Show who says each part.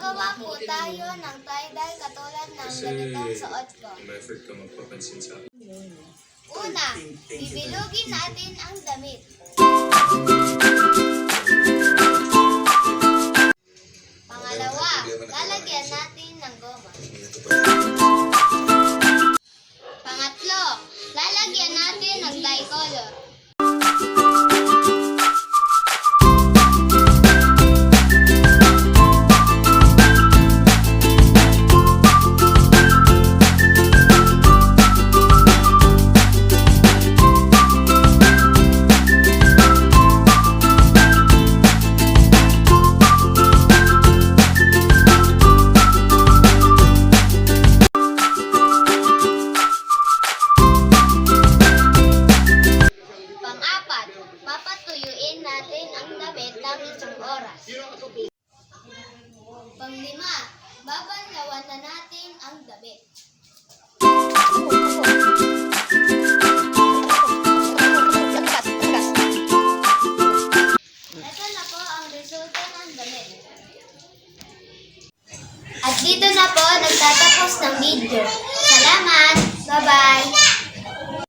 Speaker 1: Gagawa po tayo ng tie-dye katulad ng ganitong suot ko.
Speaker 2: Effort ka magpapansin sa akin.
Speaker 1: Una, bibilugin natin ang damit. Pangalawa, lalagyan natin ng goma. Pangatlo, lalagyan natin ng dye color. Papatuyuin natin ang damit ng isang oras. Panglima, babanlawan na natin ang damit. Ito na po ang resulta ng damit. At dito na po nagtatapos ng video. Salamat! Bye-bye!